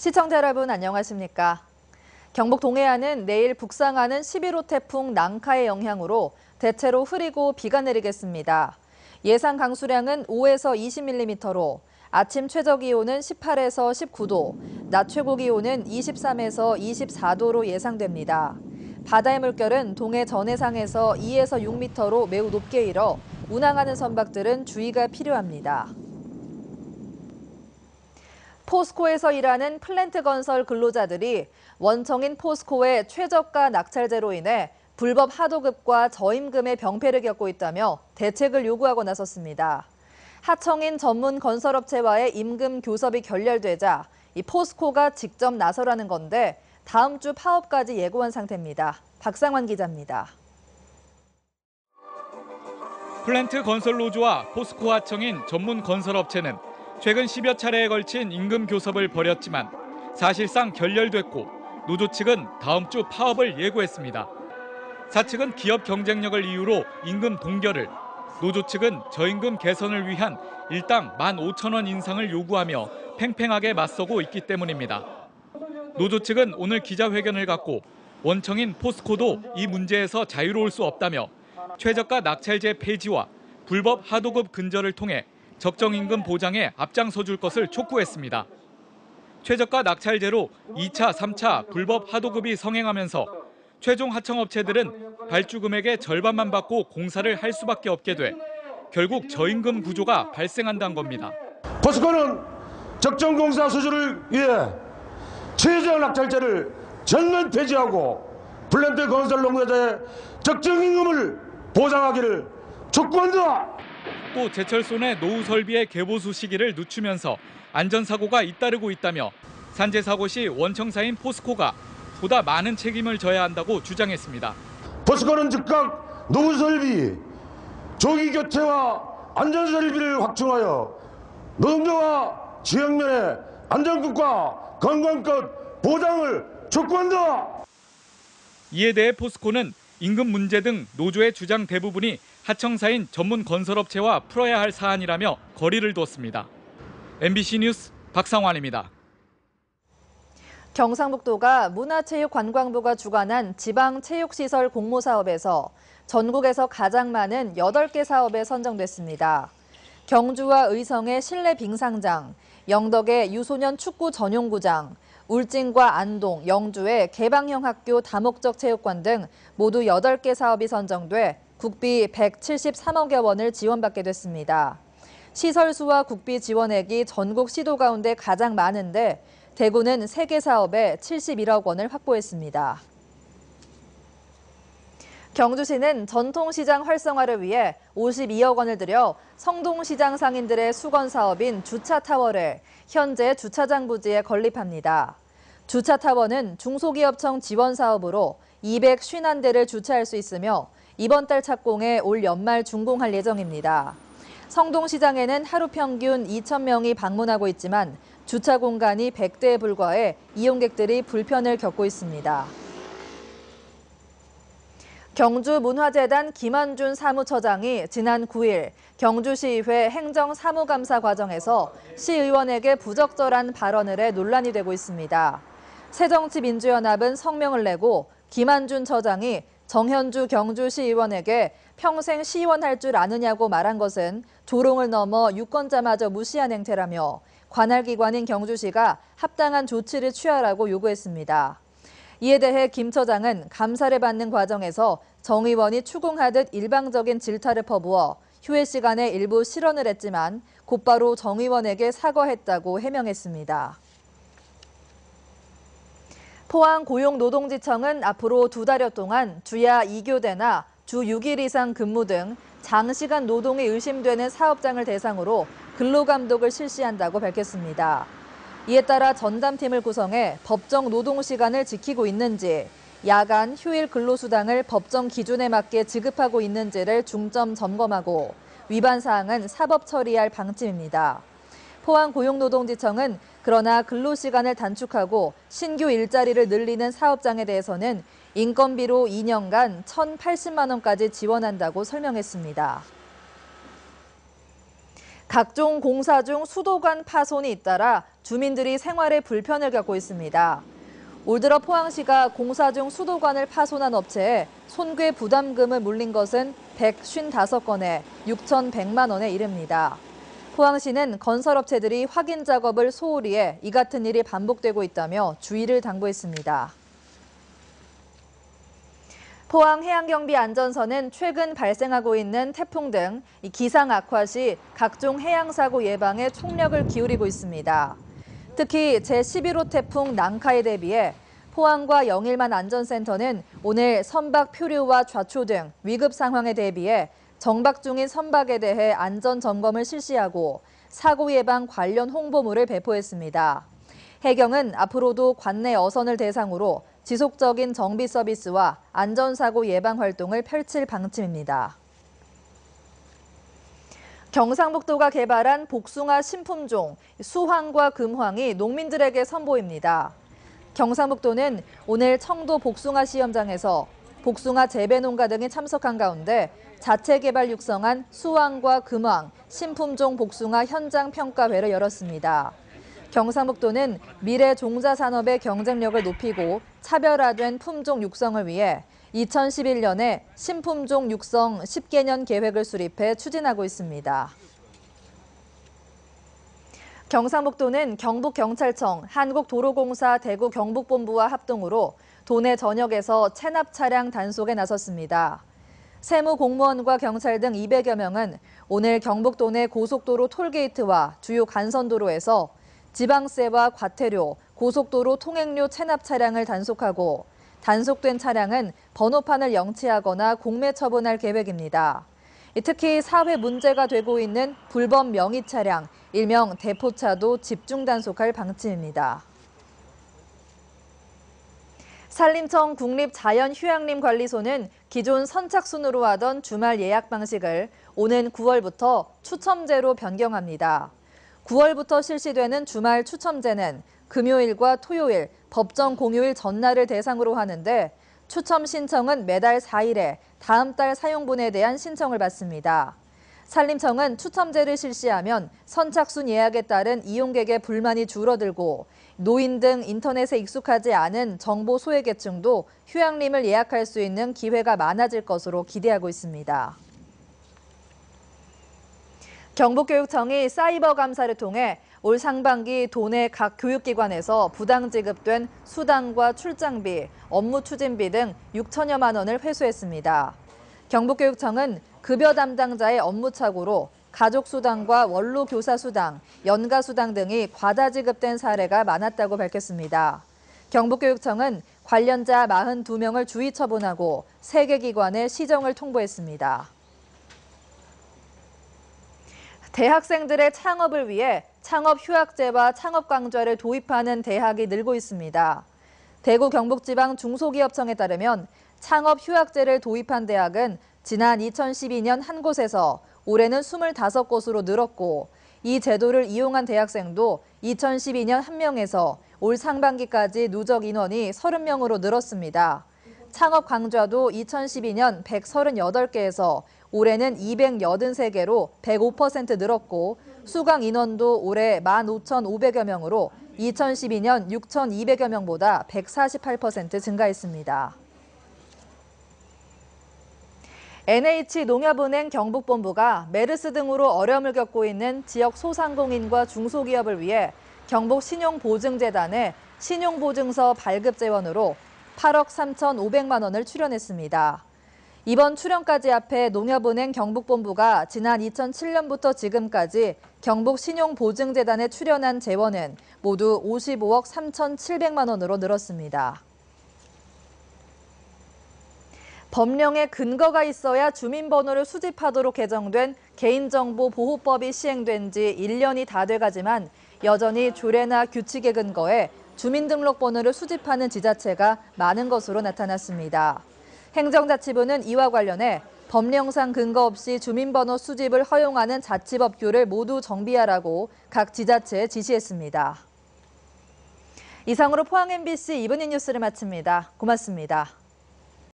시청자 여러분 안녕하십니까? 경북 동해안은 내일 북상하는 11호 태풍 낭카의 영향으로 대체로 흐리고 비가 내리겠습니다. 예상 강수량은 5에서 20mm로 아침 최저 기온은 18에서 19도, 낮 최고 기온은 23에서 24도로 예상됩니다. 바다의 물결은 동해 전해상에서 2에서 6m로 매우 높게 일어 운항하는 선박들은 주의가 필요합니다. 포스코에서 일하는 플랜트 건설 근로자들이 원청인 포스코의 최저가 낙찰제로 인해 불법 하도급과 저임금의 병폐를 겪고 있다며 대책을 요구하고 나섰습니다. 하청인 전문 건설업체와의 임금 교섭이 결렬되자 이 포스코가 직접 나서라는 건데 다음 주 파업까지 예고한 상태입니다. 박상환 기자입니다. 플랜트 건설 노조와 포스코 하청인 전문 건설업체는 최근 10여 차례에 걸친 임금 교섭을 벌였지만 사실상 결렬됐고 노조 측은 다음 주 파업을 예고했습니다. 사측은 기업 경쟁력을 이유로 임금 동결을, 노조 측은 저임금 개선을 위한 일당 15,000원 인상을 요구하며 팽팽하게 맞서고 있기 때문입니다. 노조 측은 오늘 기자회견을 갖고 원청인 포스코도 이 문제에서 자유로울 수 없다며 최저가 낙찰제 폐지와 불법 하도급 근절을 통해 적정 임금 보장에 앞장서줄 것을 촉구했습니다. 최저가 낙찰제로 2차, 3차 불법 하도급이 성행하면서 최종 하청업체들은 발주 금액의 절반만 받고 공사를 할 수밖에 없게 돼 결국 저임금 구조가 발생한다는 겁니다. 포스코는 적정 공사 수주를 위해 최저 낙찰제를 전면 폐지하고 플랜트 건설 노동자의 적정 임금을 보장하기를 촉구한다. 또 제철소 내 노후 설비의 개보수 시기를 늦추면서 안전사고가 잇따르고 있다며 산재 사고 시 원청사인 포스코가 보다 많은 책임을 져야 한다고 주장했습니다. 포스코는 즉각 노후 설비, 조기 교체와 안전 설비를 확충하여 노동자와 지역면의 안전권과 건강권 보장을 촉구한다. 이에 대해 포스코는 임금 문제 등 노조의 주장 대부분이 하청사인 전문 건설업체와 풀어야 할 사안이라며 거리를 두었습니다. MBC 뉴스 박상환입니다. 경상북도가 문화체육관광부가 주관한 지방체육시설 공모사업에서 전국에서 가장 많은 8개 사업에 선정됐습니다. 경주와 의성의 실내 빙상장, 영덕의 유소년 축구 전용구장, 울진과 안동, 영주의 개방형 학교 다목적 체육관 등 모두 8개 사업이 선정돼 국비 173억여 원을 지원받게 됐습니다. 시설수와 국비 지원액이 전국 시도 가운데 가장 많은데 대구는 3개 사업에 71억 원을 확보했습니다. 경주시는 전통시장 활성화를 위해 52억 원을 들여 성동시장 상인들의 수건 사업인 주차타워를 현재 주차장 부지에 건립합니다. 주차타워는 중소기업청 지원 사업으로 251대를 주차할 수 있으며 이번 달 착공해 올 연말 준공할 예정입니다. 성동시장에는 하루 평균 2,000명이 방문하고 있지만 주차 공간이 100대에 불과해 이용객들이 불편을 겪고 있습니다. 경주문화재단 김한준 사무처장이 지난 9일 경주시의회 행정사무감사 과정에서 시의원에게 부적절한 발언을 해 논란이 되고 있습니다. 새정치민주연합은 성명을 내고 김한준 처장이 정현주 경주시의원에게 평생 시의원할 줄 아느냐고 말한 것은 조롱을 넘어 유권자마저 무시한 행태라며 관할 기관인 경주시가 합당한 조치를 취하라고 요구했습니다. 이에 대해 김 처장은 감사를 받는 과정에서 정 의원이 추궁하듯 일방적인 질타를 퍼부어 휴회 시간에 일부 실언을 했지만 곧바로 정 의원에게 사과했다고 해명했습니다. 포항고용노동지청은 앞으로 2달여 동안 주야 2교대나 주 6일 이상 근무 등 장시간 노동이 의심되는 사업장을 대상으로 근로감독을 실시한다고 밝혔습니다. 이에 따라 전담팀을 구성해 법정 노동시간을 지키고 있는지, 야간, 휴일 근로수당을 법정 기준에 맞게 지급하고 있는지를 중점 점검하고 위반 사항은 사법 처리할 방침입니다. 포항고용노동지청은 그러나 근로시간을 단축하고 신규 일자리를 늘리는 사업장에 대해서는 인건비로 2년간 1,080만 원까지 지원한다고 설명했습니다. 각종 공사 중 수도관 파손이 잇따라 주민들이 생활에 불편을 겪고 있습니다. 올 들어 포항시가 공사 중 수도관을 파손한 업체에 손괴 부담금을 물린 것은 155건에 6,100만 원에 이릅니다. 포항시는 건설업체들이 확인 작업을 소홀히 해 이 같은 일이 반복되고 있다며 주의를 당부했습니다. 포항해양경비안전서는 최근 발생하고 있는 태풍 등 기상 악화 시 각종 해양사고 예방에 총력을 기울이고 있습니다. 특히 제11호 태풍 난카에 대비해 포항과 영일만 안전센터는 오늘 선박 표류와 좌초 등 위급 상황에 대비해 정박 중인 선박에 대해 안전 점검을 실시하고 사고 예방 관련 홍보물을 배포했습니다. 해경은 앞으로도 관내 어선을 대상으로 지속적인 정비 서비스와 안전사고 예방 활동을 펼칠 방침입니다. 경상북도가 개발한 복숭아 신품종 수황과 금황이 농민들에게 선보입니다. 경상북도는 오늘 청도 복숭아 시험장에서 복숭아 재배 농가 등이 참석한 가운데 자체 개발 육성한 수황과 금황 신품종 복숭아 현장 평가회를 열었습니다. 경상북도는 미래 종자 산업의 경쟁력을 높이고 차별화된 품종 육성을 위해 2011년에 신품종 육성 10개년 계획을 수립해 추진하고 있습니다. 경상북도는 경북경찰청, 한국도로공사 대구 경북본부와 합동으로 도내 전역에서 체납 차량 단속에 나섰습니다. 세무 공무원과 경찰 등 200여 명은 오늘 경북 도내 고속도로 톨게이트와 주요 간선도로에서 지방세와 과태료, 고속도로 통행료 체납 차량을 단속하고 단속된 차량은 번호판을 영치하거나 공매 처분할 계획입니다. 특히 사회 문제가 되고 있는 불법 명의 차량, 일명 대포차도 집중 단속할 방침입니다. 산림청 국립자연휴양림관리소는 기존 선착순으로 하던 주말 예약 방식을 오는 9월부터 추첨제로 변경합니다. 9월부터 실시되는 주말 추첨제는 금요일과 토요일, 법정 공휴일 전날을 대상으로 하는데 추첨 신청은 매달 4일에 다음 달 사용분에 대한 신청을 받습니다. 산림청은 추첨제를 실시하면 선착순 예약에 따른 이용객의 불만이 줄어들고 노인 등 인터넷에 익숙하지 않은 정보 소외계층도 휴양림을 예약할 수 있는 기회가 많아질 것으로 기대하고 있습니다. 경북교육청이 사이버 감사를 통해 올 상반기 도내 각 교육기관에서 부당 지급된 수당과 출장비, 업무 추진비 등 6천여만 원을 회수했습니다. 경북교육청은 급여 담당자의 업무 착오로 가족수당과 원로교사수당, 연가수당 등이 과다 지급된 사례가 많았다고 밝혔습니다. 경북교육청은 관련자 42명을 주의 처분하고 3개 기관에 시정을 통보했습니다. 대학생들의 창업을 위해 창업휴학제와 창업강좌를 도입하는 대학이 늘고 있습니다. 대구 경북지방 중소기업청에 따르면 창업휴학제를 도입한 대학은 지난 2012년 한 곳에서 올해는 25곳으로 늘었고 이 제도를 이용한 대학생도 2012년 1명에서 올 상반기까지 누적 인원이 30명으로 늘었습니다. 창업 강좌도 2012년 138개에서 올해는 283개로 105% 늘었고 수강 인원도 올해 15,500여 명으로 2012년 6,200여 명보다 148% 증가했습니다. NH농협은행 경북본부가 메르스 등으로 어려움을 겪고 있는 지역 소상공인과 중소기업을 위해 경북신용보증재단에 신용보증서 발급 재원으로 8억 3,500만 원을 출연했습니다. 이번 출연까지 합해 농협은행 경북본부가 지난 2007년부터 지금까지 경북신용보증재단에 출연한 재원은 모두 55억 3,700만 원으로 늘었습니다. 법령에 근거가 있어야 주민번호를 수집하도록 개정된 개인정보보호법이 시행된 지 1년이 다 돼가지만 여전히 조례나 규칙에 근거해 주민등록번호를 수집하는 지자체가 많은 것으로 나타났습니다. 행정자치부는 이와 관련해 법령상 근거 없이 주민번호 수집을 허용하는 자치법규를 모두 정비하라고 각 지자체에 지시했습니다. 이상으로 포항 MBC 이브닝 뉴스를 마칩니다. 고맙습니다.